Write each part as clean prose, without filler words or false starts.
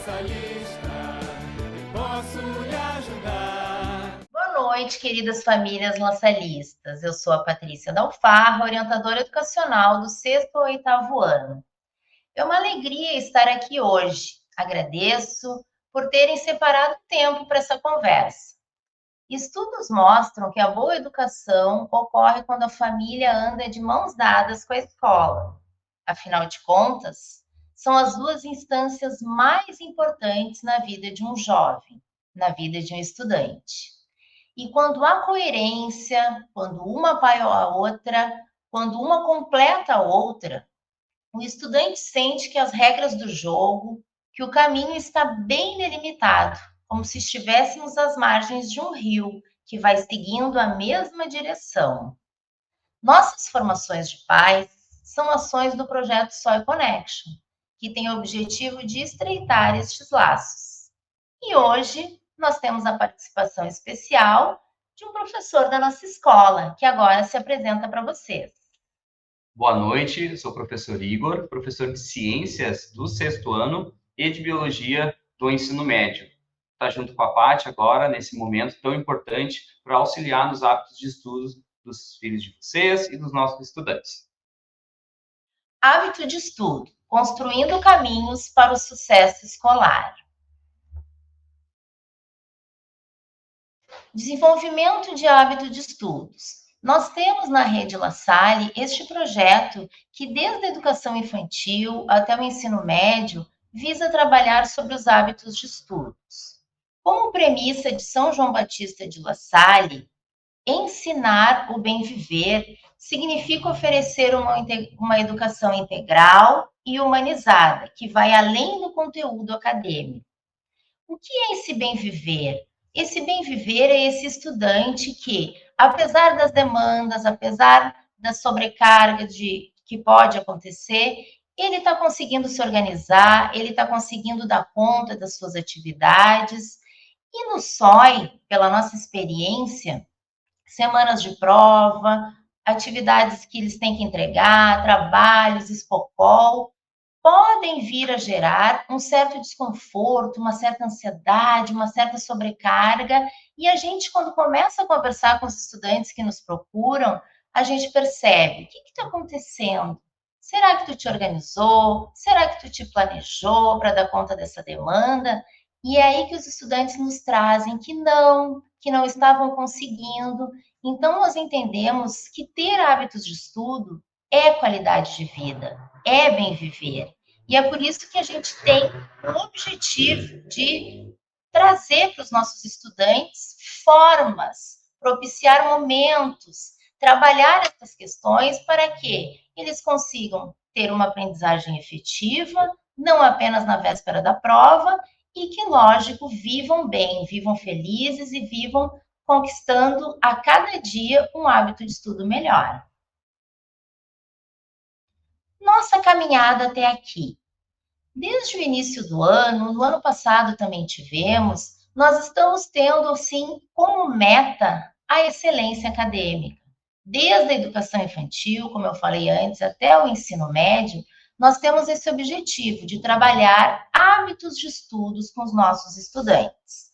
laçalista, eu posso lhe ajudar. Boa noite, queridas famílias laçalistas. Eu sou a Patrícia Dalfarra, orientadora educacional do sexto ao oitavo ano. É uma alegria estar aqui hoje. Agradeço por terem separado tempo para essa conversa. Estudos mostram que a boa educação ocorre quando a família anda de mãos dadas com a escola. Afinal de contas, são as duas instâncias mais importantes na vida de um jovem, na vida de um estudante. E quando há coerência, quando uma apoia a outra, quando uma completa a outra, o estudante sente que as regras do jogo, que o caminho está bem delimitado, como se estivéssemos às margens de um rio que vai seguindo a mesma direção. Nossas formações de pais são ações do projeto Soil Connection, que tem o objetivo de estreitar estes laços. E hoje nós temos a participação especial de um professor da nossa escola, que agora se apresenta para vocês. Boa noite, eu sou o professor Igor, professor de Ciências do sexto ano e de Biologia do ensino médio. Está junto com a Paty agora, nesse momento tão importante, para auxiliar nos hábitos de estudos dos filhos de vocês e dos nossos estudantes. Hábito de estudo, construindo caminhos para o sucesso escolar. Desenvolvimento de hábito de estudos. Nós temos na Rede La Salle este projeto que, desde a educação infantil até o ensino médio, visa trabalhar sobre os hábitos de estudos. Como premissa de São João Batista de La Salle, ensinar o bem viver significa oferecer uma educação integral e humanizada, que vai além do conteúdo acadêmico. O que é esse bem viver? Esse bem viver é esse estudante que, apesar das demandas, apesar da sobrecarga que pode acontecer, ele está conseguindo se organizar, ele está conseguindo dar conta das suas atividades. E no SOI, pela nossa experiência, semanas de prova, atividades que eles têm que entregar, trabalhos, espocol, podem vir a gerar um certo desconforto, uma certa ansiedade, uma certa sobrecarga, e a gente, quando começa a conversar com os estudantes que nos procuram, a gente percebe, o que está acontecendo? Será que tu te organizou? Será que tu te planejou para dar conta dessa demanda? E é aí que os estudantes nos trazem que não estavam conseguindo. Então, nós entendemos que ter hábitos de estudo é qualidade de vida, é bem viver. E é por isso que a gente tem o objetivo de trazer para os nossos estudantes formas, propiciar momentos, trabalhar essas questões para que eles consigam ter uma aprendizagem efetiva, não apenas na véspera da prova, e que, lógico, vivam bem, vivam felizes e vivam conquistando a cada dia um hábito de estudo melhor. Nossa caminhada até aqui. Desde o início do ano, no ano passado também tivemos, nós estamos tendo, sim, como meta a excelência acadêmica. Desde a educação infantil, como eu falei antes, até o ensino médio, nós temos esse objetivo de trabalhar hábitos de estudos com os nossos estudantes.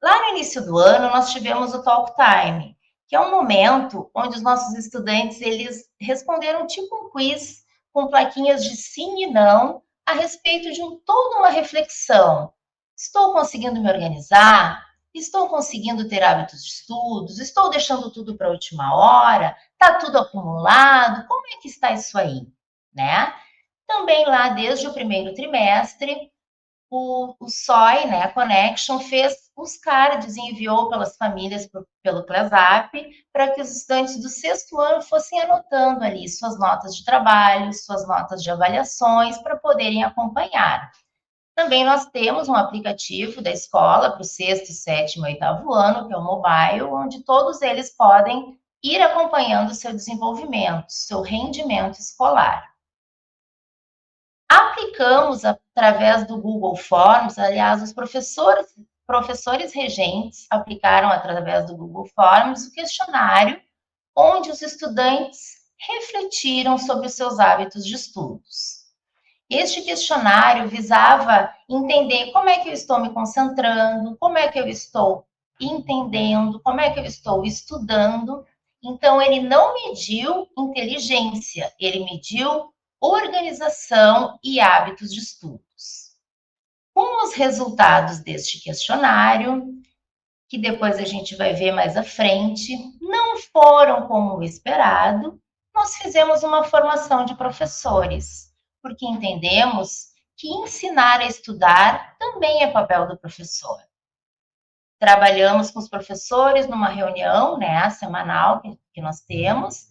Lá no início do ano, nós tivemos o Talk Time, que é um momento onde os nossos estudantes eles responderam tipo um quiz com plaquinhas de sim e não a respeito de toda uma reflexão. Estou conseguindo me organizar? Estou conseguindo ter hábitos de estudos? Estou deixando tudo para a última hora? Está tudo acumulado? Como é que está isso aí? Né? Também lá, desde o primeiro trimestre, o SOI, né, a Connection, fez os cards e enviou pelas famílias pelo ClassApp para que os estudantes do sexto ano fossem anotando ali suas notas de trabalho, suas notas de avaliações, para poderem acompanhar. Também nós temos um aplicativo da escola para o sexto, sétimo e oitavo ano, que é o mobile, onde todos eles podem ir acompanhando o seu desenvolvimento, seu rendimento escolar. Aplicamos através do Google Forms, aliás, os professores regentes aplicaram através do Google Forms o questionário onde os estudantes refletiram sobre os seus hábitos de estudos. Este questionário visava entender como é que eu estou me concentrando, como é que eu estou entendendo, como é que eu estou estudando. Então, ele não mediu inteligência, ele mediu organização e hábitos de estudos. Com os resultados deste questionário, que depois a gente vai ver mais à frente, não foram como o esperado, nós fizemos uma formação de professores, porque entendemos que ensinar a estudar também é papel do professor. Trabalhamos com os professores numa reunião, né, semanal que nós temos,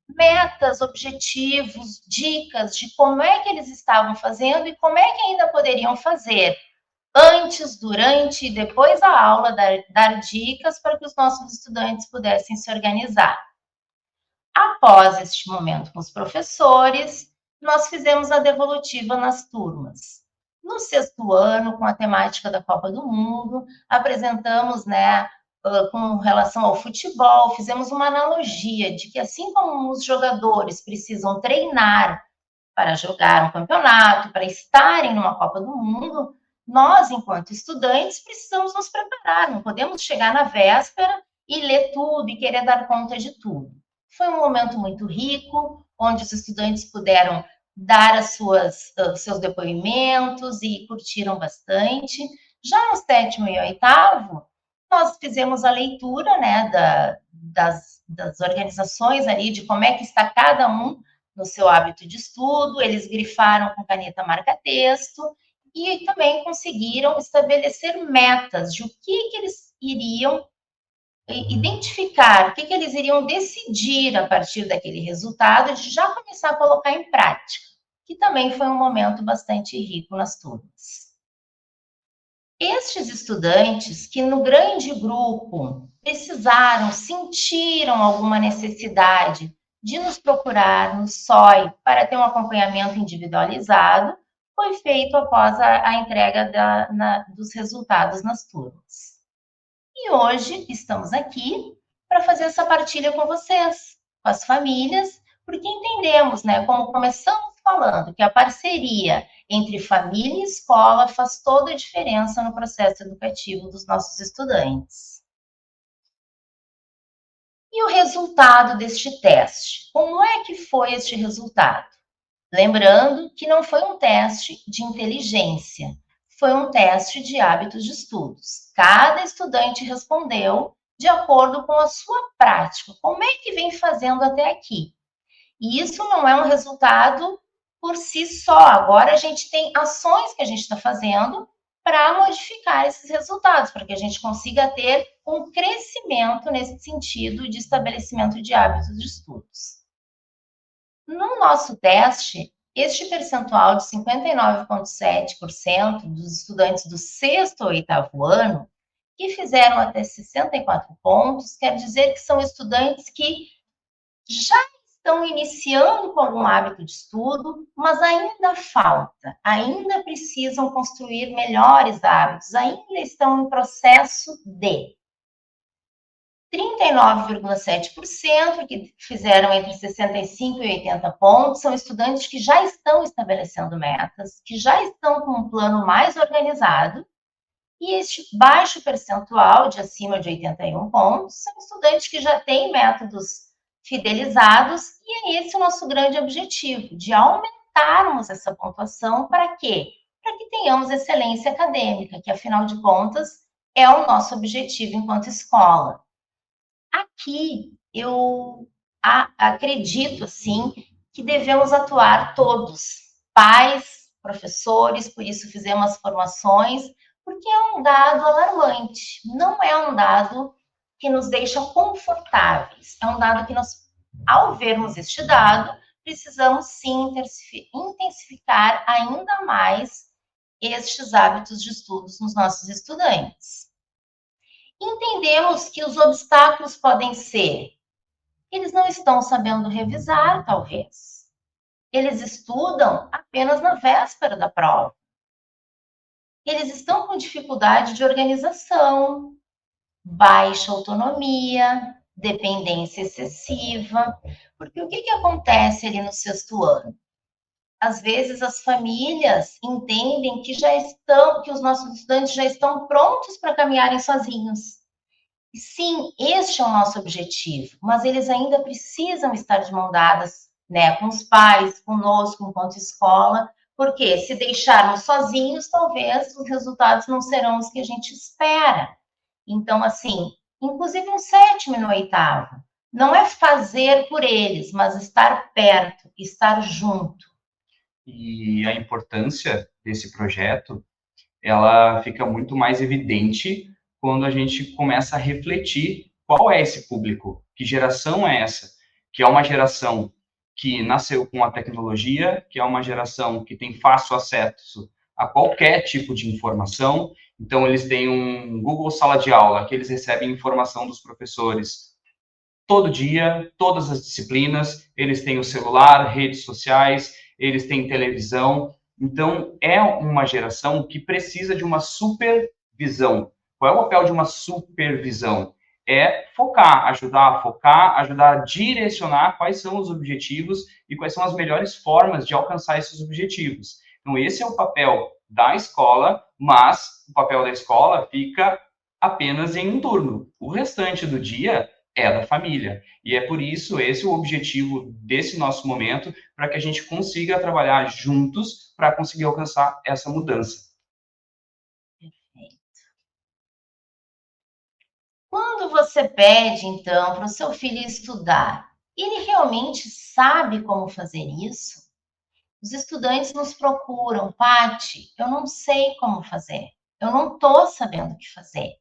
metas, objetivos, dicas de como é que eles estavam fazendo e como é que ainda poderiam fazer antes, durante e depois da aula, dar dicas para que os nossos estudantes pudessem se organizar. Após este momento com os professores, nós fizemos a devolutiva nas turmas. No sexto ano, com a temática da Copa do Mundo, apresentamos, né, com relação ao futebol, fizemos uma analogia de que assim como os jogadores precisam treinar para jogar um campeonato, para estarem numa Copa do Mundo, nós, enquanto estudantes, precisamos nos preparar, não podemos chegar na véspera e ler tudo e querer dar conta de tudo. Foi um momento muito rico, onde os estudantes puderam dar seus depoimentos e curtiram bastante. Já no sétimo e oitavo, nós fizemos a leitura, né, das organizações ali, de como é que está cada um no seu hábito de estudo, eles grifaram com caneta marca-texto e também conseguiram estabelecer metas de o que eles iriam identificar, o que eles iriam decidir a partir daquele resultado, de já começar a colocar em prática, que também foi um momento bastante rico nas turmas. Estes estudantes que no grande grupo precisaram, sentiram alguma necessidade de nos procurar no SOI para ter um acompanhamento individualizado, foi feito após a entrega dos resultados nas turmas. E hoje estamos aqui para fazer essa partilha com vocês, com as famílias, porque entendemos, né, como começamos falando, que a parceria entre família e escola faz toda a diferença no processo educativo dos nossos estudantes. E o resultado deste teste? Como é que foi este resultado? Lembrando que não foi um teste de inteligência, foi um teste de hábitos de estudos. Cada estudante respondeu de acordo com a sua prática, como é que vem fazendo até aqui. E isso não é um resultado por si só. Agora a gente tem ações que a gente está fazendo para modificar esses resultados, para que a gente consiga ter um crescimento nesse sentido de estabelecimento de hábitos de estudos. No nosso teste, este percentual de 59,7% dos estudantes do sexto ou oitavo ano, que fizeram até 64 pontos, quer dizer que são estudantes que já estão iniciando com algum hábito de estudo, mas ainda falta, ainda precisam construir melhores hábitos, ainda estão em processo de. 39,7% que fizeram entre 65 e 80 pontos são estudantes que já estão estabelecendo metas, que já estão com um plano mais organizado, e este baixo percentual de acima de 81 pontos são estudantes que já têm métodos fidelizados, e é esse o nosso grande objetivo, de aumentarmos essa pontuação. Para quê? Para que tenhamos excelência acadêmica, que afinal de contas é o nosso objetivo enquanto escola. Aqui eu acredito, assim, que devemos atuar todos, pais, professores, por isso fizemos as formações, porque é um dado alarmante, não é um dado que nos deixa confortáveis, é um dado que nós, ao vermos este dado, precisamos sim intensificar ainda mais estes hábitos de estudos nos nossos estudantes. Entendemos que os obstáculos podem ser: eles não estão sabendo revisar, talvez. Eles estudam apenas na véspera da prova. Eles estão com dificuldade de organização, baixa autonomia, dependência excessiva. Porque o que acontece ali no sexto ano? às vezes as famílias entendem que os nossos estudantes já estão prontos para caminharem sozinhos. E sim, este é o nosso objetivo, mas eles ainda precisam estar de mão dadas, né, com os pais, conosco, enquanto escola, porque se deixarmos sozinhos, talvez os resultados não serão os que a gente espera. Então, assim, inclusive no sétimo e no oitavo, não é fazer por eles, mas estar perto, estar junto. E a importância desse projeto, ela fica muito mais evidente quando a gente começa a refletir qual é esse público, que geração é essa, que é uma geração que nasceu com a tecnologia, que é uma geração que tem fácil acesso a qualquer tipo de informação. Então, eles têm um Google Sala de Aula, que eles recebem informação dos professores todo dia, todas as disciplinas, eles têm o celular, redes sociais, eles têm televisão. Então, é uma geração que precisa de uma supervisão. Qual é o papel de uma supervisão? É focar, ajudar a direcionar quais são os objetivos e quais são as melhores formas de alcançar esses objetivos. Então, esse é o papel da escola, mas o papel da escola fica apenas em um turno. O restante do dia é da família. E é por isso, esse é o objetivo desse nosso momento, para que a gente consiga trabalhar juntos para conseguir alcançar essa mudança. Quando você pede, então, para o seu filho estudar, ele realmente sabe como fazer isso? Os estudantes nos procuram, Pati, eu não sei como fazer, eu não estou sabendo o que fazer.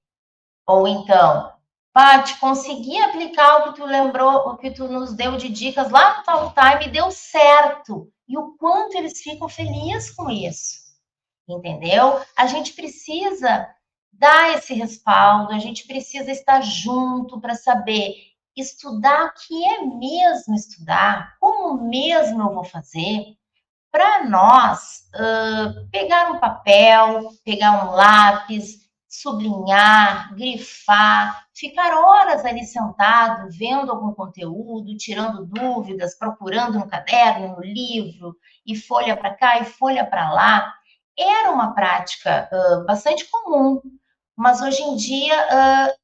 Ou então, Pati, consegui aplicar o que tu lembrou, o que tu nos deu de dicas lá no Talk Time e deu certo. E o quanto eles ficam felizes com isso. Entendeu? A gente precisa dar esse respaldo, a gente precisa estar junto para saber estudar o que é mesmo estudar, como mesmo eu vou fazer, para nós pegar um papel, pegar um lápis, sublinhar, grifar, ficar horas ali sentado, vendo algum conteúdo, tirando dúvidas, procurando no caderno, no livro, e folha para cá e folha para lá, era uma prática bastante comum, mas hoje em dia,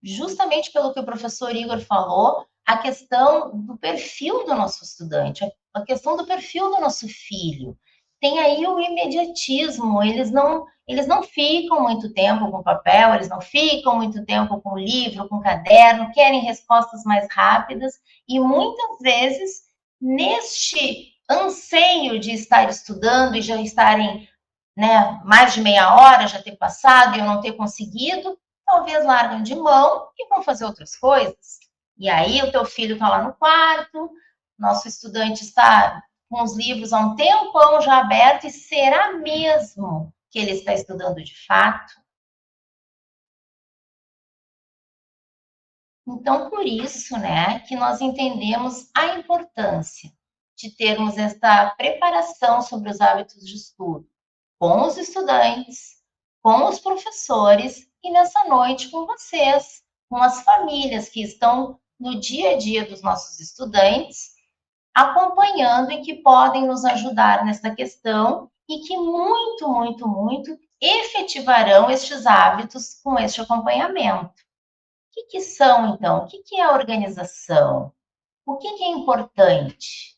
justamente pelo que o professor Igor falou, a questão do perfil do nosso estudante, a questão do perfil do nosso filho. Tem aí o imediatismo, eles não ficam muito tempo com papel, eles não ficam muito tempo com livro, com caderno, querem respostas mais rápidas e muitas vezes neste anseio de estar estudando e já estarem, né, mais de meia hora já ter passado e eu não ter conseguido, talvez largam de mão e vão fazer outras coisas. E aí o teu filho está lá no quarto, nosso estudante está com os livros há um tempão já aberto, e será mesmo que ele está estudando de fato? Então, por isso, né, que nós entendemos a importância de termos esta preparação sobre os hábitos de estudo com os estudantes, com os professores e nessa noite com vocês, com as famílias que estão no dia a dia dos nossos estudantes, acompanhando e que podem nos ajudar nesta questão e que muito, muito, muito efetivarão estes hábitos com este acompanhamento. O que são, então? O que é a organização? O que é importante?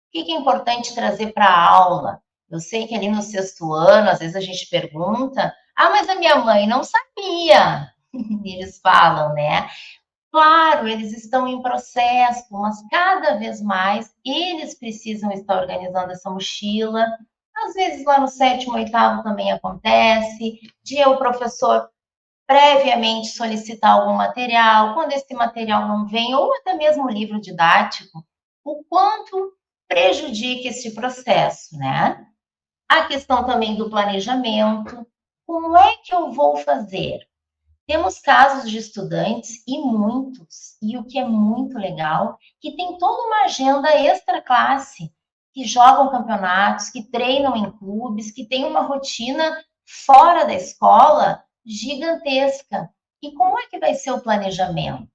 O que é importante trazer para a aula? Eu sei que ali no sexto ano, às vezes a gente pergunta, mas a minha mãe não sabia. Eles falam, né? Claro, eles estão em processo, mas cada vez mais eles precisam estar organizando essa mochila. Às vezes lá no sétimo, oitavo também acontece, de o professor previamente solicitar algum material, quando esse material não vem, ou até mesmo o livro didático, o quanto prejudica esse processo, né? A questão também do planejamento, como é que eu vou fazer? Temos casos de estudantes, e muitos, e o que é muito legal, que tem toda uma agenda extra classe, que jogam campeonatos, que treinam em clubes, que tem uma rotina fora da escola gigantesca. E como é que vai ser o planejamento?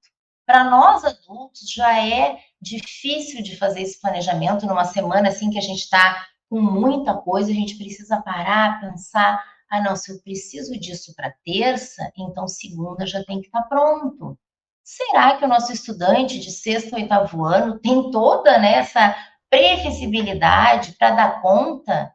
Para nós adultos já é difícil de fazer esse planejamento numa semana assim que a gente está com muita coisa, a gente precisa parar, pensar, ah, não, se eu preciso disso para terça, então segunda já tem que estar pronto. Será que o nosso estudante de sexto ou oitavo ano tem toda, né, essa previsibilidade para dar conta?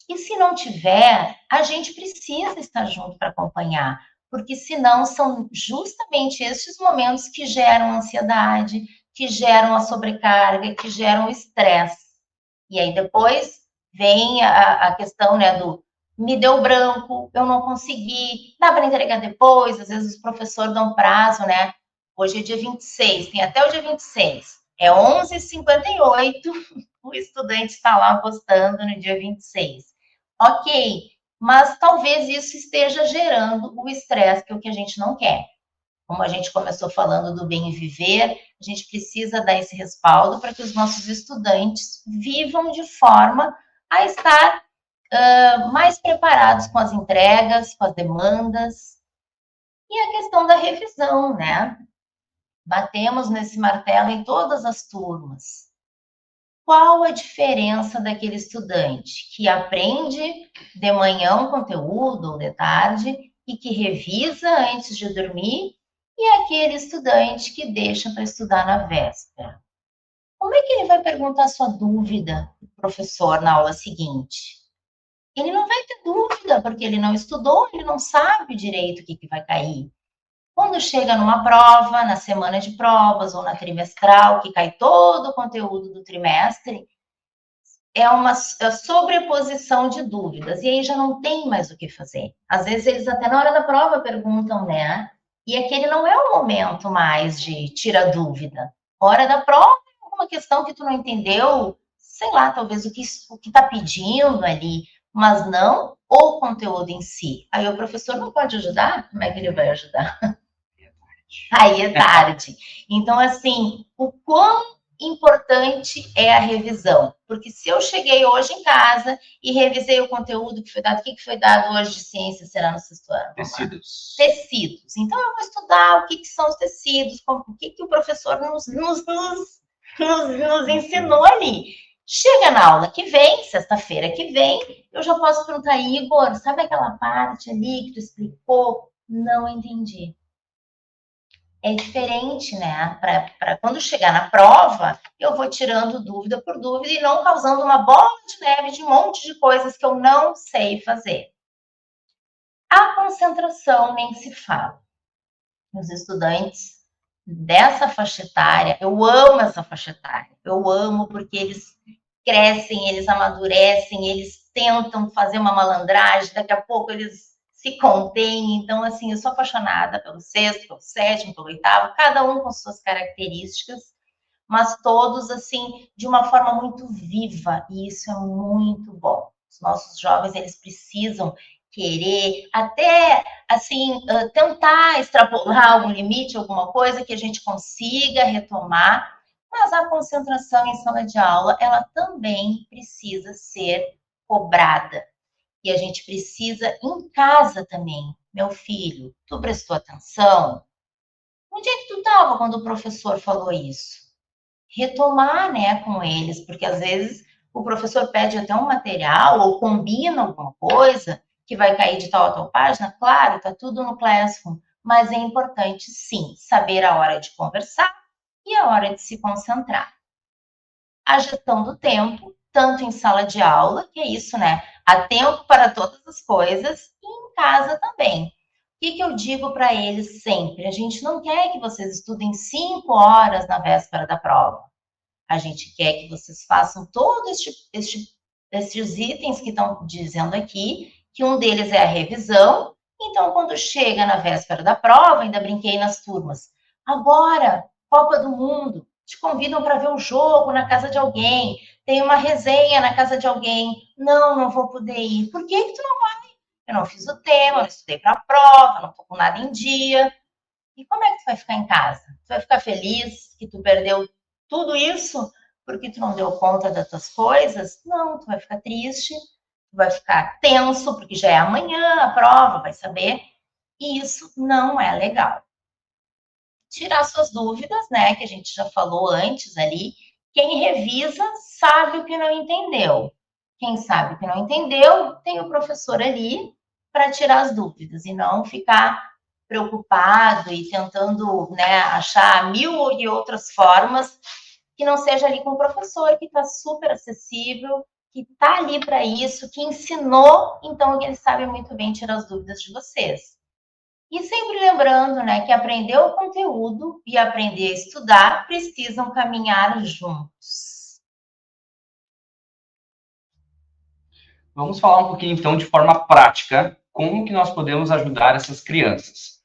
E se não tiver, a gente precisa estar junto para acompanhar, porque senão são justamente esses momentos que geram ansiedade, que geram a sobrecarga, que geram o estresse. E aí depois vem a questão, né, do me deu branco, eu não consegui, dá para entregar depois, às vezes os professores dão prazo, né? Hoje é dia 26, tem até o dia 26. É 11h58, o estudante está lá postando no dia 26. Ok, mas talvez isso esteja gerando o estresse, que é o que a gente não quer. Como a gente começou falando do bem viver, a gente precisa dar esse respaldo para que os nossos estudantes vivam de forma a estar mais preparados com as entregas, com as demandas. E a questão da revisão, né? Batemos nesse martelo em todas as turmas. Qual a diferença daquele estudante que aprende de manhã um conteúdo ou de tarde e que revisa antes de dormir e aquele estudante que deixa para estudar na véspera? Como é que ele vai perguntar sua dúvida para o professor na aula seguinte? Ele não vai ter dúvida, porque ele não estudou, ele não sabe direito o que vai cair. Quando chega numa prova, na semana de provas ou na trimestral, que cai todo o conteúdo do trimestre, é uma sobreposição de dúvidas, e aí já não tem mais o que fazer. Às vezes eles até na hora da prova perguntam, né? E aquele não é o momento mais de tirar dúvida. Hora da prova é alguma questão que tu não entendeu, sei lá, talvez o que está pedindo ali, mas não o conteúdo em si. Aí o professor não pode ajudar? Como é que ele vai ajudar? Aí é tarde. Então, assim, o quão importante é a revisão? Porque se eu cheguei hoje em casa e revisei o conteúdo que foi dado, o que foi dado hoje de ciência será no sexto ano? Tecidos. Tecidos. Então, eu vou estudar o que são os tecidos, o que o professor nos ensinou ali. Chega na aula que vem, sexta-feira que vem, eu já posso perguntar, Igor, sabe aquela parte ali que tu explicou? Não entendi. É diferente, né? Para quando chegar na prova, eu vou tirando dúvida por dúvida e não causando uma bola de neve de um monte de coisas que eu não sei fazer. A concentração nem se fala. Os estudantes dessa faixa etária, eu amo essa faixa etária. Eu amo porque eles crescem, eles amadurecem, eles tentam fazer uma malandragem, daqui a pouco eles se contêm. Então, assim, eu sou apaixonada pelo sexto, pelo sétimo, pelo oitavo, cada um com suas características, mas todos, assim, de uma forma muito viva, e isso é muito bom. Os nossos jovens, eles precisam querer, até, assim, tentar extrapolar algum limite, alguma coisa que a gente consiga retomar, mas a concentração em sala de aula, ela também precisa ser cobrada. E a gente precisa em casa também. Meu filho, tu prestou atenção? Onde é que tu estava quando o professor falou isso? Retomar, né, com eles, porque às vezes o professor pede até um material ou combina alguma coisa que vai cair de tal a tal página. Claro, tá tudo no Classroom, mas é importante sim saber a hora de conversar e a hora de se concentrar. A gestão do tempo, tanto em sala de aula, que é isso, né? Há tempo para todas as coisas, e em casa também. O que eu digo para eles sempre? A gente não quer que vocês estudem 5 horas na véspera da prova. A gente quer que vocês façam todos estes itens que estão dizendo aqui, que um deles é a revisão. Então, quando chega na véspera da prova, ainda brinquei nas turmas. Agora, Copa do Mundo, te convidam para ver o jogo na casa de alguém, tem uma resenha na casa de alguém. Não, não vou poder ir. Por que tu não vai? Eu não fiz o tema, não estudei para a prova, não estou com nada em dia. E como é que tu vai ficar em casa? Tu vai ficar feliz que tu perdeu tudo isso porque tu não deu conta das tuas coisas? Não, tu vai ficar triste, tu vai ficar tenso porque já é amanhã a prova, vai saber. E isso não é legal. Tirar suas dúvidas, né, que a gente já falou antes ali. Quem revisa sabe o que não entendeu. quem sabe que não entendeu, tem o professor ali para tirar as dúvidas e não ficar preocupado e tentando, né, achar mil e outras formas que não seja ali com o professor, que está super acessível, que está ali para isso, que ensinou, então ele sabe muito bem tirar as dúvidas de vocês. E sempre lembrando, né, que aprender o conteúdo e aprender a estudar precisam caminhar juntos. Vamos falar um pouquinho, então, de forma prática, como que nós podemos ajudar essas crianças.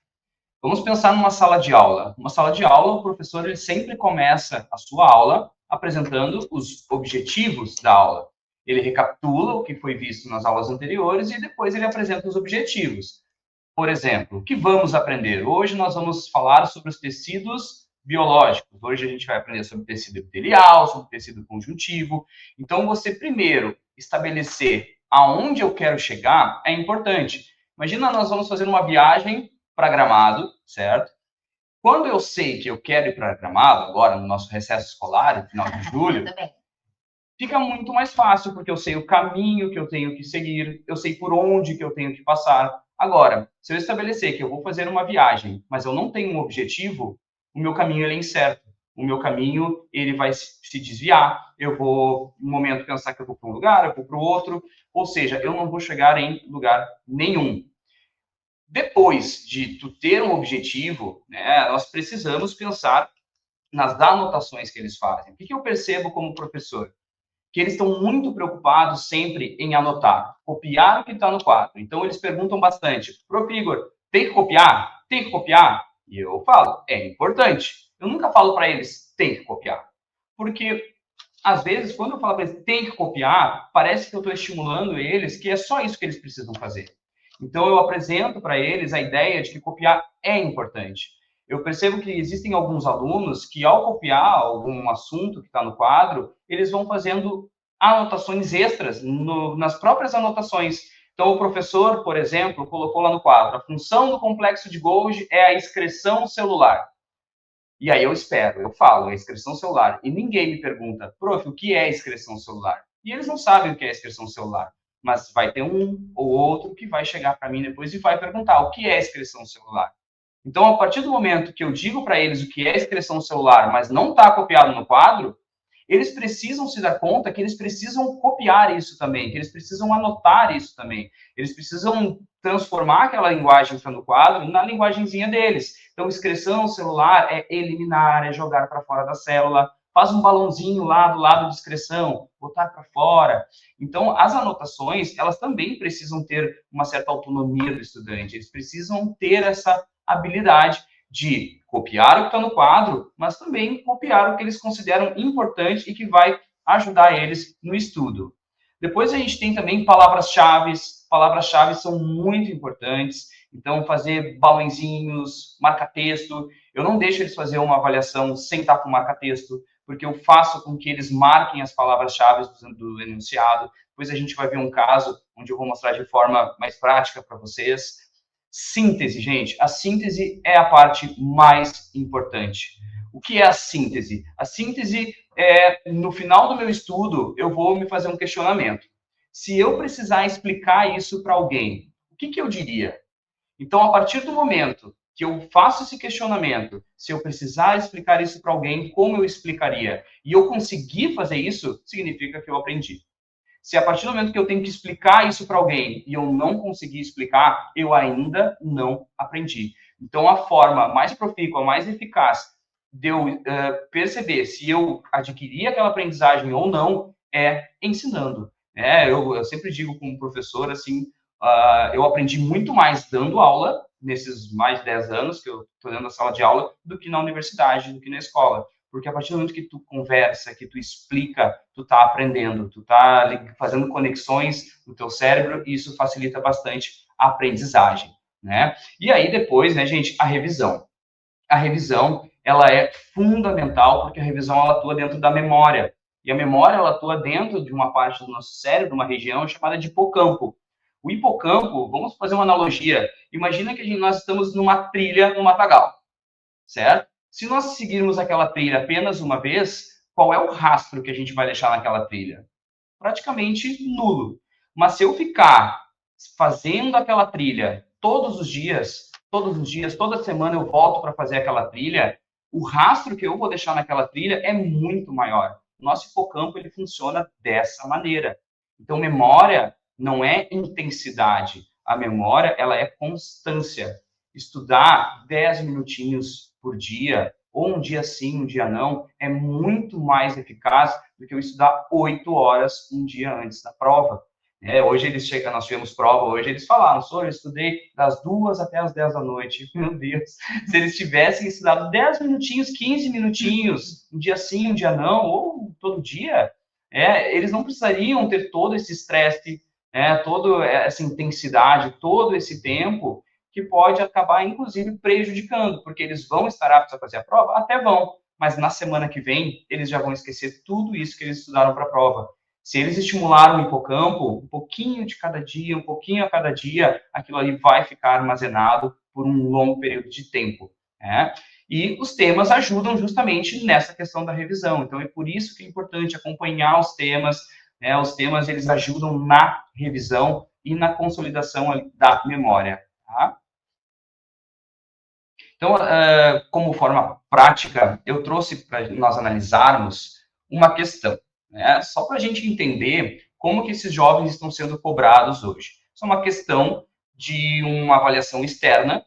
Vamos pensar numa sala de aula. Uma sala de aula, o professor ele sempre começa a sua aula apresentando os objetivos da aula. Ele recapitula o que foi visto nas aulas anteriores e depois ele apresenta os objetivos. Por exemplo, o que vamos aprender? Hoje nós vamos falar sobre os tecidos biológicos. Hoje a gente vai aprender sobre tecido epitelial, sobre tecido conjuntivo. Então, você primeiro estabelecer aonde eu quero chegar é importante. Imagina, nós vamos fazer uma viagem para Gramado, certo? Quando eu sei que eu quero ir para Gramado, agora no nosso recesso escolar, no final de julho, fica muito mais fácil, porque eu sei o caminho que eu tenho que seguir, eu sei por onde que eu tenho que passar. Agora, se eu estabelecer que eu vou fazer uma viagem, mas eu não tenho um objetivo, o meu caminho ele é incerto. O meu caminho ele vai se desviar. Eu vou, no momento, pensar que eu vou para um lugar, eu vou para o outro. Ou seja, eu não vou chegar em lugar nenhum. Depois de tu ter um objetivo, né, nós precisamos pensar nas anotações que eles fazem. O que eu percebo como professor? Que eles estão muito preocupados sempre em anotar, copiar o que está no quadro. Então, eles perguntam bastante, Prof. Igor, tem que copiar? Tem que copiar? E eu falo, é importante. Eu nunca falo para eles, tem que copiar. Porque, às vezes, quando eu falo para eles, tem que copiar, parece que eu estou estimulando eles que é só isso que eles precisam fazer. Então, eu apresento para eles a ideia de que copiar é importante. Eu percebo que existem alguns alunos que, ao copiar algum assunto que está no quadro, eles vão fazendo anotações extras nas próprias anotações. Então, o professor, por exemplo, colocou lá no quadro, a função do complexo de Golgi é a excreção celular. E aí eu espero, eu falo, é excreção celular. E ninguém me pergunta, prof, o que é excreção celular? E eles não sabem o que é excreção celular. Mas vai ter um ou outro que vai chegar para mim depois e vai perguntar o que é excreção celular. Então, a partir do momento que eu digo para eles o que é excreção celular, mas não está copiado no quadro, eles precisam se dar conta que eles precisam copiar isso também, que eles precisam anotar isso também. Eles precisam transformar aquela linguagem que está no quadro na linguagenzinha deles. Então, excreção celular é eliminar, é jogar para fora da célula. Faz um balãozinho lá do lado de excreção, botar para fora. Então, as anotações, elas também precisam ter uma certa autonomia do estudante. Eles precisam ter essa habilidade de copiar o que está no quadro, mas também copiar o que eles consideram importante e que vai ajudar eles no estudo. Depois a gente tem também palavras-chave. Palavras-chave são muito importantes. Então, fazer balãozinhos, marca-texto. Eu não deixo eles fazer uma avaliação sem estar com marca-texto, porque eu faço com que eles marquem as palavras-chave do enunciado. Depois a gente vai ver um caso onde eu vou mostrar de forma mais prática para vocês. Síntese, gente. A síntese é a parte mais importante. O que é a síntese? A síntese é, no final do meu estudo, eu vou me fazer um questionamento. Se eu precisar explicar isso para alguém, o que eu diria? Então, a partir do momento que eu faço esse questionamento, se eu precisar explicar isso para alguém, como eu explicaria? E eu conseguir fazer isso, significa que eu aprendi. Se a partir do momento que eu tenho que explicar isso para alguém e eu não conseguir explicar, eu ainda não aprendi. Então, a forma mais profícua, mais eficaz de eu perceber se eu adquiri aquela aprendizagem ou não é ensinando. Eu sempre digo como professor, assim, eu aprendi muito mais dando aula, nesses mais de 10 anos que eu estou dentro da sala de aula, do que na universidade, do que na escola. Porque a partir do momento que tu conversa, que tu explica, tu tá aprendendo, tu tá fazendo conexões no teu cérebro e isso facilita bastante a aprendizagem, né? E aí depois, né, gente, a revisão. A revisão, ela é fundamental porque a revisão ela atua dentro da memória. E a memória ela atua dentro de uma parte do nosso cérebro, uma região chamada de hipocampo. O hipocampo, vamos fazer uma analogia. Imagina que nós estamos numa trilha no matagal, certo? Se nós seguirmos aquela trilha apenas uma vez, qual é o rastro que a gente vai deixar naquela trilha? praticamente nulo. Mas se eu ficar fazendo aquela trilha todos os dias, toda semana eu volto para fazer aquela trilha, o rastro que eu vou deixar naquela trilha é muito maior. O nosso hipocampo, ele funciona dessa maneira. Então, memória não é intensidade. A memória, ela é constância. Estudar 10 minutinhos por dia, ou um dia sim, um dia não, é muito mais eficaz do que eu estudar 8 horas um dia antes da prova. Hoje eles chegam, nós tivemos prova, hoje eles falaram, eu estudei das 2 até as 10 da noite. Meu Deus, se eles tivessem estudado 10 minutinhos, 15 minutinhos, um dia sim, um dia não, ou todo dia, eles não precisariam ter todo esse estresse, toda essa intensidade, todo esse tempo, que pode acabar, inclusive, prejudicando, porque eles vão estar aptos a fazer a prova? Até vão, mas na semana que vem, eles já vão esquecer tudo isso que eles estudaram para a prova. Se eles estimularem o hipocampo, um pouquinho de cada dia, um pouquinho a cada dia, aquilo ali vai ficar armazenado por um longo período de tempo. E os temas ajudam justamente nessa questão da revisão. Então, é por isso que é importante acompanhar os temas. Os temas, eles ajudam na revisão e na consolidação da memória. Tá? Então, como forma prática, eu trouxe para nós analisarmos uma questão. Só para a gente entender como que esses jovens estão sendo cobrados hoje. Isso é uma questão de uma avaliação externa,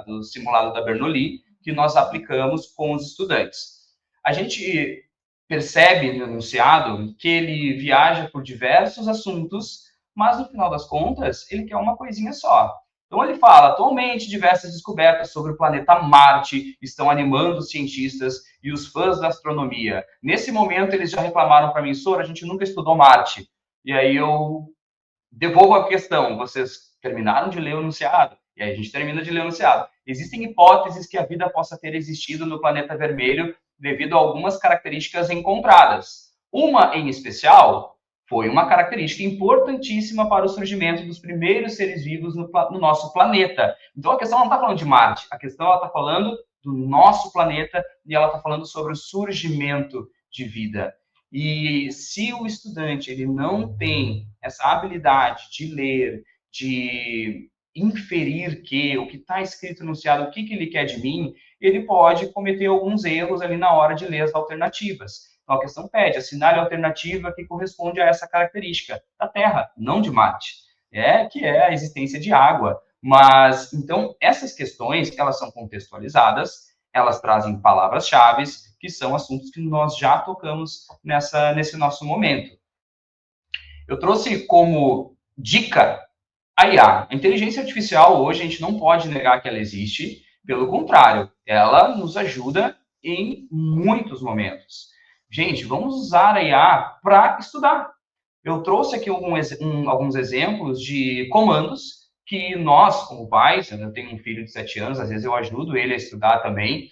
do simulado da Bernoulli, que nós aplicamos com os estudantes. A gente percebe no enunciado que ele viaja por diversos assuntos, mas no final das contas, ele quer uma coisinha só. Então ele fala, atualmente diversas descobertas sobre o planeta Marte estão animando os cientistas e os fãs da astronomia. Nesse momento eles já reclamaram para mim, Sora, a gente nunca estudou Marte. E aí eu devolvo a questão, vocês terminaram de ler o enunciado? E aí a gente termina de ler o enunciado. Existem hipóteses que a vida possa ter existido no planeta vermelho devido a algumas características encontradas. Uma em especial foi uma característica importantíssima para o surgimento dos primeiros seres vivos no nosso planeta. Então, a questão não está falando de Marte, a questão está falando do nosso planeta e ela está falando sobre o surgimento de vida. E se o estudante ele não tem essa habilidade de ler, de inferir o que está escrito no enunciado, o que ele quer de mim, ele pode cometer alguns erros ali na hora de ler as alternativas. Então, a questão pede, assinale a alternativa que corresponde a essa característica da Terra, não de Marte, que é a existência de água. Mas, então, essas questões, elas são contextualizadas, elas trazem palavras-chave, que são assuntos que nós já tocamos nesse nosso momento. Eu trouxe como dica a IA. A inteligência artificial, hoje, a gente não pode negar que ela existe, pelo contrário, ela nos ajuda em muitos momentos. Gente, vamos usar a IA para estudar. Eu trouxe aqui alguns exemplos de comandos que nós, como pais, eu tenho um filho de 7 anos, às vezes eu ajudo ele a estudar também,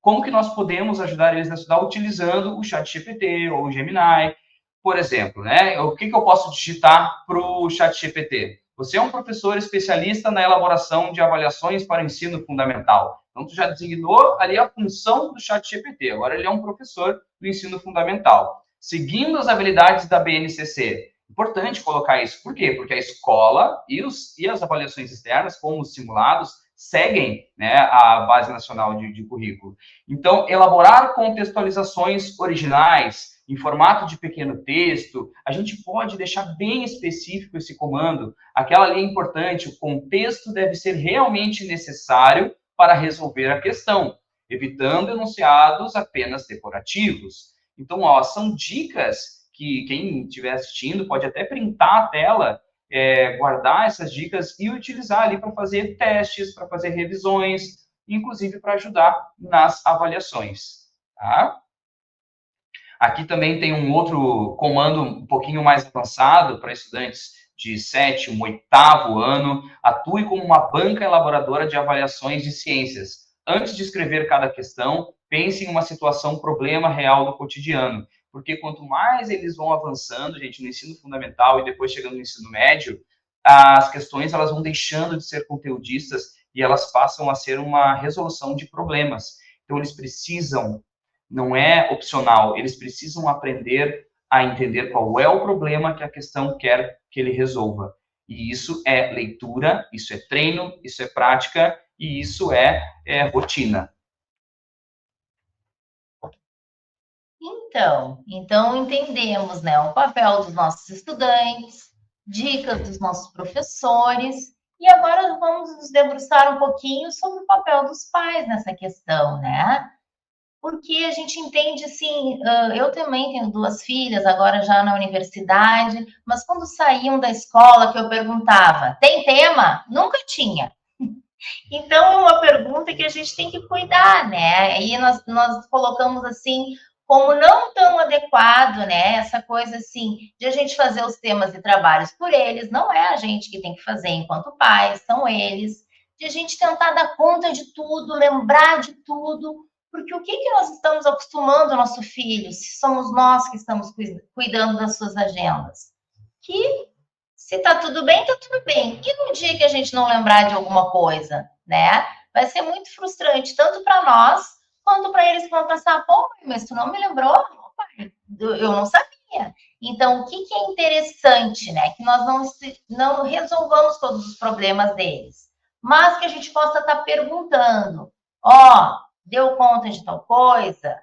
como que nós podemos ajudar eles a estudar utilizando o ChatGPT ou o Gemini, por exemplo, o que eu posso digitar para o ChatGPT? Você é um professor especialista na elaboração de avaliações para ensino fundamental. Então, tu já designou ali a função do ChatGPT. Agora, ele é um professor do ensino fundamental. Seguindo as habilidades da BNCC. Importante colocar isso. Por quê? Porque a escola e as avaliações externas, como os simulados, seguem a Base Nacional de Currículo. Então, elaborar contextualizações originais, em formato de pequeno texto, a gente pode deixar bem específico esse comando. Aquela linha importante, o contexto deve ser realmente necessário para resolver a questão, evitando enunciados apenas decorativos. Então, são dicas que quem estiver assistindo pode até printar a tela, guardar essas dicas e utilizar ali para fazer testes, para fazer revisões, inclusive para ajudar nas avaliações. Tá? Aqui também tem um outro comando um pouquinho mais avançado para estudantes de 7º, 8º ano. Atue como uma banca elaboradora de avaliações de ciências. Antes de escrever cada questão, pense em uma situação, problema real do cotidiano. Porque quanto mais eles vão avançando, gente, no ensino fundamental e depois chegando no ensino médio, as questões elas vão deixando de ser conteudistas e elas passam a ser uma resolução de problemas. Então, eles precisam, não é opcional, eles precisam aprender a entender qual é o problema que a questão quer que ele resolva. E isso é leitura, isso é treino, isso é prática e isso é rotina. Então entendemos, né, o papel dos nossos estudantes, dicas dos nossos professores, e agora vamos nos debruçar um pouquinho sobre o papel dos pais nessa questão, né? Porque a gente entende assim, eu também tenho 2 filhas, agora já na universidade, mas quando saíam da escola que eu perguntava: "Tem tema?", nunca tinha. Então é uma pergunta que a gente tem que cuidar, né? Aí nós colocamos assim como não tão adequado, né? Essa coisa assim de a gente fazer os temas de trabalhos por eles, não é a gente que tem que fazer enquanto pais, são eles. De a gente tentar dar conta de tudo, lembrar de tudo, porque o que que nós estamos acostumando o nosso filho, se somos nós que estamos cuidando das suas agendas? Que se tá tudo bem, tá tudo bem. E no dia que a gente não lembrar de alguma coisa, né? Vai ser muito frustrante, tanto para nós, quanto para eles que vão pensar, pô, mas tu não me lembrou? Pai, eu não sabia. Então, o que, que é interessante, né? Que nós não resolvamos todos os problemas deles, mas que a gente possa estar perguntando, ó, deu conta de tal coisa?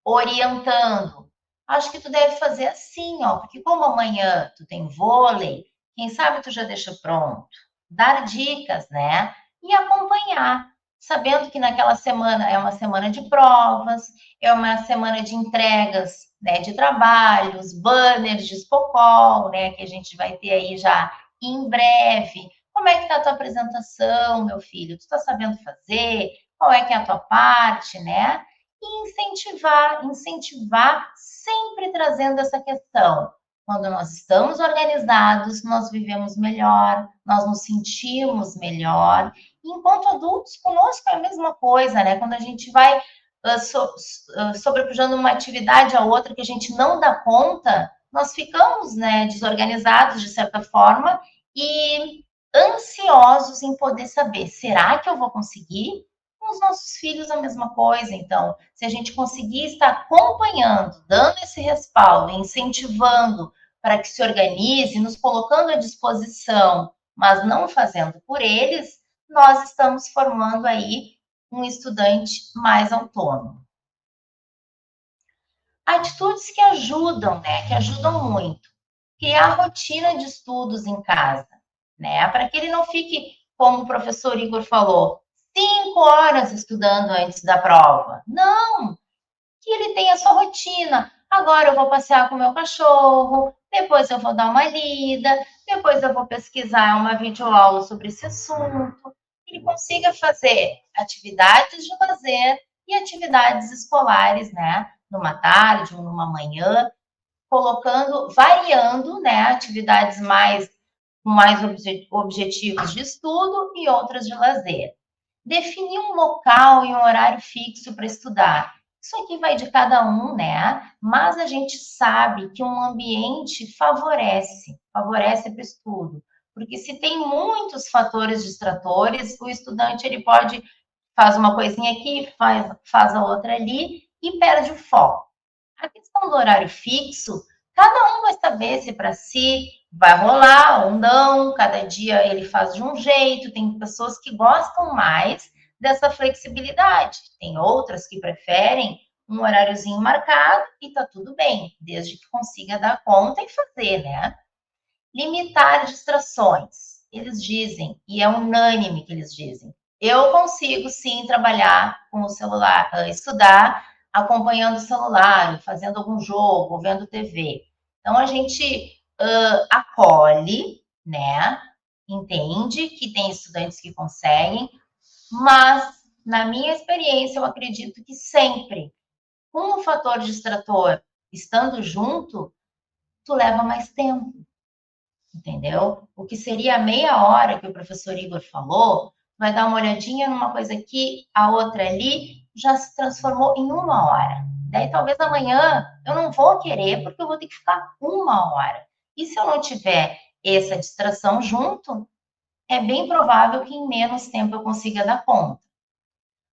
Orientando. Acho que tu deve fazer assim, ó, porque como amanhã tu tem vôlei, quem sabe tu já deixa pronto. Dar dicas, né? E acompanhar, sabendo que naquela semana é uma semana de provas, é uma semana de entregas, né, de trabalhos, banners de Spocol, né, que a gente vai ter aí já em breve. Como é que tá a tua apresentação, meu filho? Tu tá sabendo fazer? Qual é que é a tua parte, né? E incentivar sempre trazendo essa questão. Quando nós estamos organizados, nós vivemos melhor, nós nos sentimos melhor. E enquanto adultos, conosco é a mesma coisa, né? Quando a gente vai sobrepujando uma atividade a outra que a gente não dá conta, nós ficamos, né, desorganizados de certa forma e ansiosos em poder saber, será que eu vou conseguir? Com os nossos filhos a mesma coisa. Então, se a gente conseguir estar acompanhando, dando esse respaldo, incentivando para que se organize, nos colocando à disposição, mas não fazendo por eles, nós estamos formando aí um estudante mais autônomo. Atitudes que ajudam, né? Que ajudam muito. Criar rotina de estudos em casa, né? Para que ele não fique, como o professor Igor falou, 5 horas estudando antes da prova. Não, que ele tenha a sua rotina. Agora eu vou passear com o meu cachorro, depois eu vou dar uma lida, depois eu vou pesquisar uma videoaula sobre esse assunto. Que ele consiga fazer atividades de lazer e atividades escolares, né? Numa tarde ou numa manhã, colocando, variando, né? Atividades com mais objetivos de estudo e outras de lazer. Definir um local e um horário fixo para estudar. Isso aqui vai de cada um, né? Mas a gente sabe que um ambiente favorece para o estudo. Porque se tem muitos fatores distratores, o estudante ele pode faz uma coisinha aqui, faz a outra ali e perde o foco. A questão do horário fixo, cada um vai saber se para si vai rolar ou não, cada dia ele faz de um jeito, tem pessoas que gostam mais dessa flexibilidade, tem outras que preferem um horáriozinho marcado e tá tudo bem, desde que consiga dar conta e fazer, né? Limitar distrações. Eles dizem, e é unânime que eles dizem, eu consigo sim trabalhar com o celular, estudar acompanhando o celular, fazendo algum jogo, vendo TV. Então a gente acolhe, né? Entende que tem estudantes que conseguem, mas na minha experiência eu acredito que sempre, com o fator distrator estando junto, tu leva mais tempo, entendeu? O que seria a meia hora que o professor Igor falou, vai dar uma olhadinha numa coisa aqui, a outra ali, já se transformou em 1 hora. Daí talvez amanhã eu não vou querer, porque eu vou ter que ficar 1 hora. E se eu não tiver essa distração junto, é bem provável que em menos tempo eu consiga dar conta.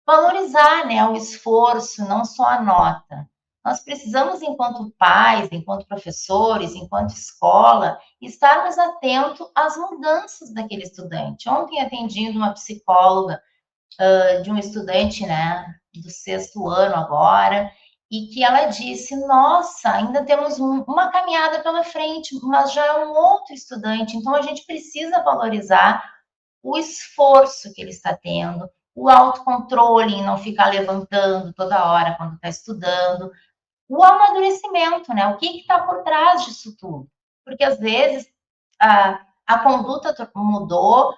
Valorizar, né, o esforço, não só a nota. Nós precisamos, enquanto pais, enquanto professores, enquanto escola, estarmos atentos às mudanças daquele estudante. Ontem, atendindo uma psicóloga de um estudante, né, do 6º ano agora, e que ela disse, nossa, ainda temos uma caminhada pela frente, mas já é um outro estudante, então a gente precisa valorizar o esforço que ele está tendo, o autocontrole em não ficar levantando toda hora quando está estudando, o amadurecimento, né? O que está por trás disso tudo? Porque às vezes a conduta mudou,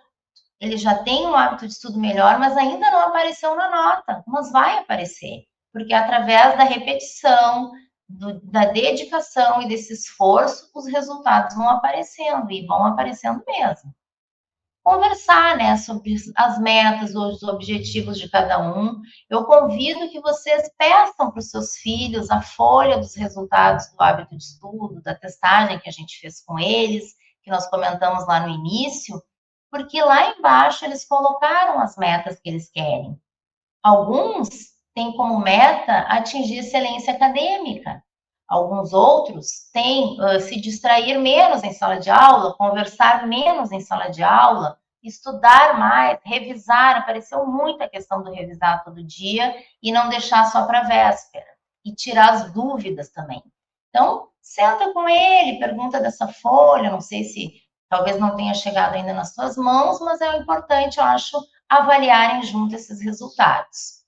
ele já tem um hábito de estudo melhor, mas ainda não apareceu na nota, mas vai aparecer, porque através da repetição, da dedicação e desse esforço, os resultados vão aparecendo e vão aparecendo mesmo. Conversar, né, sobre as metas, os objetivos de cada um. Eu convido que vocês peçam para os seus filhos a folha dos resultados do hábito de estudo, da testagem que a gente fez com eles, que nós comentamos lá no início, porque lá embaixo eles colocaram as metas que eles querem. Alguns têm como meta atingir excelência acadêmica. Alguns outros têm se distrair menos em sala de aula, conversar menos em sala de aula, estudar mais, revisar. Apareceu muito a questão do revisar todo dia e não deixar só para a véspera. E tirar as dúvidas também. Então, senta com ele, pergunta dessa folha, não sei se talvez não tenha chegado ainda nas suas mãos, mas é importante, eu acho, avaliarem junto esses resultados.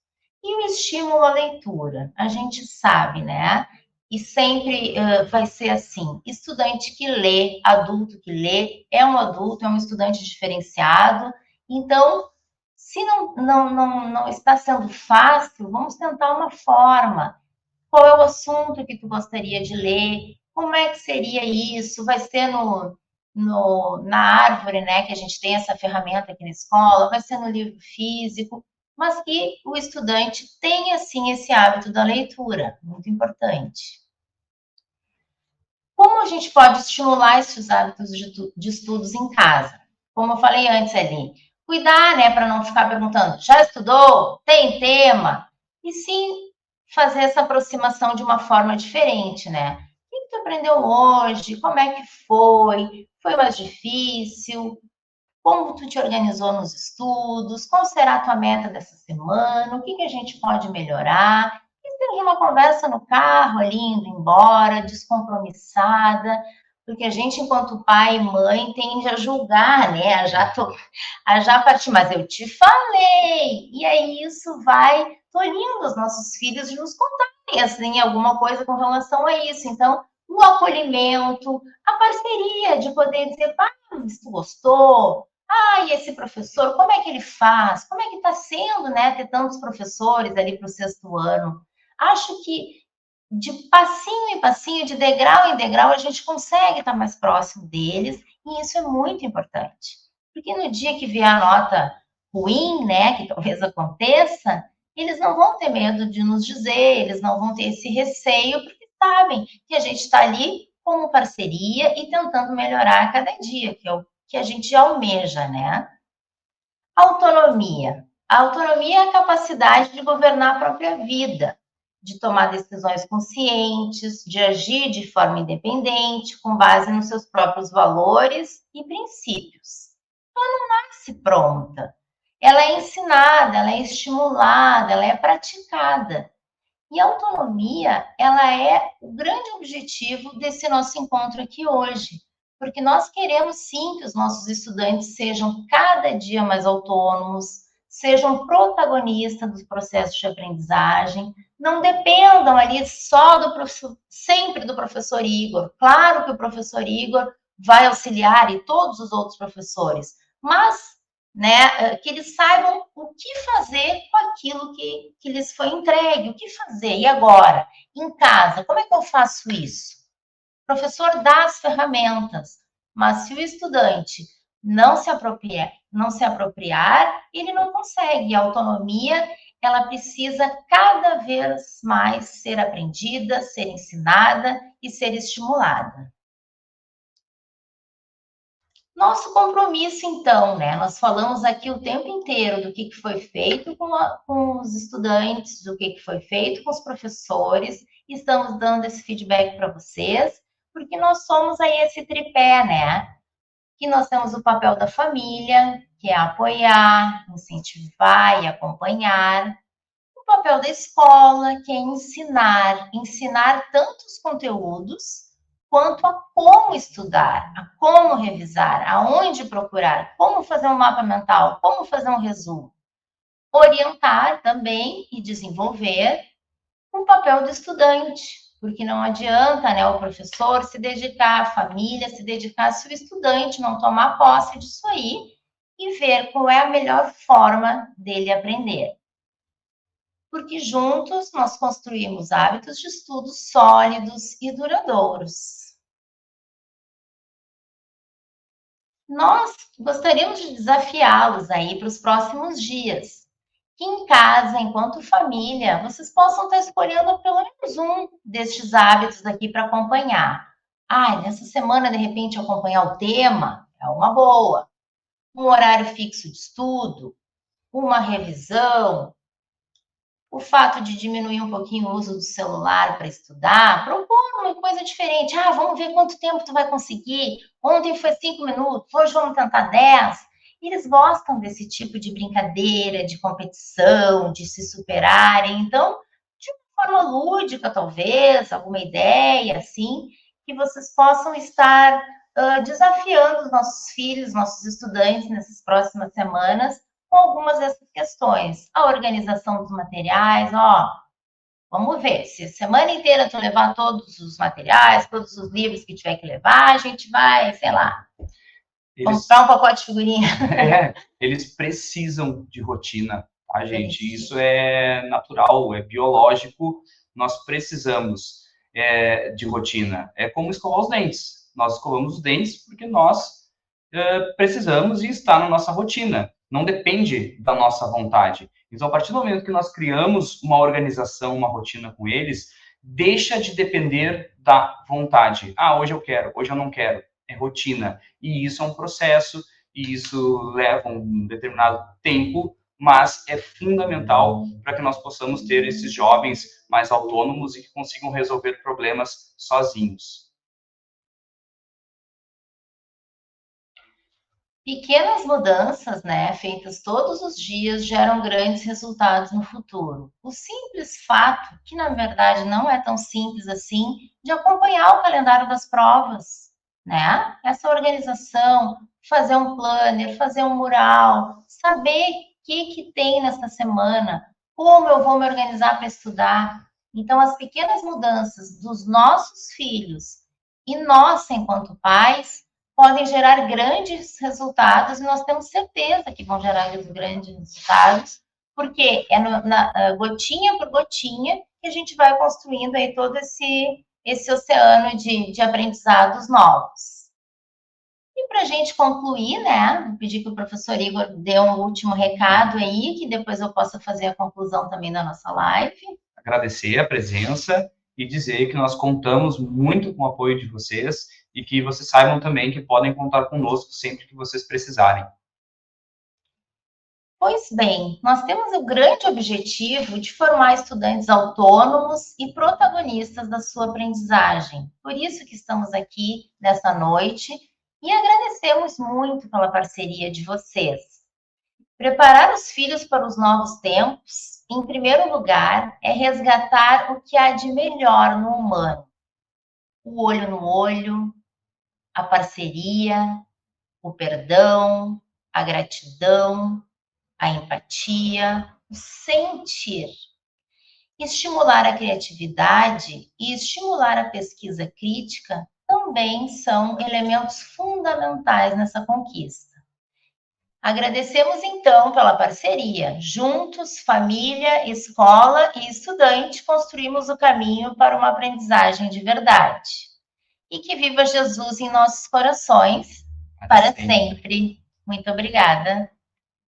E o estímulo à leitura, a gente sabe, né? E sempre vai ser assim, estudante que lê, adulto que lê, é um adulto, é um estudante diferenciado. Então, se não está sendo fácil, vamos tentar uma forma. Qual é o assunto que tu gostaria de ler? Como é que seria isso? Vai ser na árvore, né? Que a gente tem essa ferramenta aqui na escola, vai ser no livro físico, mas que o estudante tenha, sim, esse hábito da leitura, muito importante. Como a gente pode estimular esses hábitos de estudos em casa? Como eu falei antes ali, cuidar, né, para não ficar perguntando, já estudou? Tem tema? E sim fazer essa aproximação de uma forma diferente, né? O que tu aprendeu hoje? Como é que foi? Foi mais difícil? Como tu te organizou nos estudos? Qual será a tua meta dessa semana? O que a gente pode melhorar? E seja uma conversa no carro, ali indo embora, descompromissada, porque a gente, enquanto pai e mãe, tende a julgar, né? A já partir, mas eu te falei. E aí isso vai tolhindo os nossos filhos de nos contarem, assim, alguma coisa com relação a isso. Então, o acolhimento, a parceria de poder dizer, pai, se tu gostou, e esse professor, como é que ele faz? Como é que está sendo, né, ter tantos professores ali para o 6º ano? Acho que de passinho em passinho, de degrau em degrau, a gente consegue estar mais próximo deles, e isso é muito importante. Porque no dia que vier a nota ruim, né, que talvez aconteça, eles não vão ter medo de nos dizer, eles não vão ter esse receio, porque sabem que a gente está ali como parceria e tentando melhorar a cada dia, que é o que a gente almeja, né? Autonomia. A autonomia é a capacidade de governar a própria vida, de tomar decisões conscientes, de agir de forma independente, com base nos seus próprios valores e princípios. Ela não nasce pronta. Ela é ensinada, ela é estimulada, ela é praticada. E a autonomia, ela é o grande objetivo desse nosso encontro aqui hoje, porque nós queremos sim que os nossos estudantes sejam cada dia mais autônomos, sejam protagonistas dos processos de aprendizagem, não dependam ali só do professor, sempre do professor Igor. Claro que o professor Igor vai auxiliar e todos os outros professores, mas né, que eles saibam o que fazer com aquilo que lhes foi entregue, o que fazer. E agora, em casa, como é que eu faço isso? O professor dá as ferramentas, mas se o estudante não se apropriar, ele não consegue. A autonomia, ela precisa cada vez mais ser aprendida, ser ensinada e ser estimulada. Nosso compromisso, então, né? Nós falamos aqui o tempo inteiro do que foi feito com os estudantes, do que foi feito com os professores, estamos dando esse feedback para vocês, porque nós somos aí esse tripé, né? Que nós temos o papel da família, que é apoiar, incentivar e acompanhar. O papel da escola, que é ensinar tanto os conteúdos quanto a como estudar, a como revisar, aonde procurar, como fazer um mapa mental, como fazer um resumo. Orientar também e desenvolver o papel do estudante, porque não adianta, né, o professor se dedicar, a família se dedicar, se o estudante não tomar posse disso aí e ver qual é a melhor forma dele aprender. Porque juntos nós construímos hábitos de estudo sólidos e duradouros. Nós gostaríamos de desafiá-los aí para os próximos dias. Que em casa, enquanto família, vocês possam estar escolhendo pelo menos um destes hábitos aqui para acompanhar. Nessa semana, de repente, acompanhar o tema é uma boa. Um horário fixo de estudo, uma revisão, o fato de diminuir um pouquinho o uso do celular para estudar, propor uma coisa diferente. Vamos ver quanto tempo tu vai conseguir. Ontem foi 5 minutos, hoje vamos tentar 10. Eles gostam desse tipo de brincadeira, de competição, de se superarem. Então, de uma forma lúdica, talvez, alguma ideia, assim, que vocês possam estar desafiando os nossos filhos, nossos estudantes nessas próximas semanas, com algumas dessas questões. A organização dos materiais, vamos ver, se a semana inteira tu levar todos os materiais, todos os livros que tiver que levar, a gente vai, sei lá, comprar um pacote de figurinha. Eles precisam de rotina, tá, gente? Isso é natural, é biológico, nós precisamos de rotina. É como escovar os dentes. Nós escovamos os dentes porque nós precisamos e está na nossa rotina. Não depende da nossa vontade. Então, a partir do momento que nós criamos uma organização, uma rotina com eles, deixa de depender da vontade. Hoje eu quero, hoje eu não quero. É rotina. E isso é um processo, e isso leva um determinado tempo, mas é fundamental para que nós possamos ter esses jovens mais autônomos e que consigam resolver problemas sozinhos. Pequenas mudanças, né, feitas todos os dias, geram grandes resultados no futuro. O simples fato, que na verdade não é tão simples assim, de acompanhar o calendário das provas, né? Essa organização, fazer um planner, fazer um mural, saber o que tem nessa semana, como eu vou me organizar para estudar. Então, as pequenas mudanças dos nossos filhos e nós, enquanto pais, podem gerar grandes resultados e nós temos certeza que vão gerar grandes resultados, porque é gotinha por gotinha que a gente vai construindo aí todo esse oceano de aprendizados novos. E para a gente concluir, né, vou pedir que o professor Igor dê um último recado aí, que depois eu possa fazer a conclusão também da nossa live. Agradecer a presença e dizer que nós contamos muito com o apoio de vocês e que vocês saibam também que podem contar conosco sempre que vocês precisarem. Pois bem, nós temos o grande objetivo de formar estudantes autônomos e protagonistas da sua aprendizagem. Por isso que estamos aqui nessa noite e agradecemos muito pela parceria de vocês. Preparar os filhos para os novos tempos, em primeiro lugar, é resgatar o que há de melhor no humano. O olho no olho, a parceria, o perdão, a gratidão, a empatia, o sentir. Estimular a criatividade e estimular a pesquisa crítica também são elementos fundamentais nessa conquista. Agradecemos então pela parceria. Juntos, família, escola e estudante, construímos o caminho para uma aprendizagem de verdade. E que viva Jesus em nossos corações para sempre. Muito obrigada.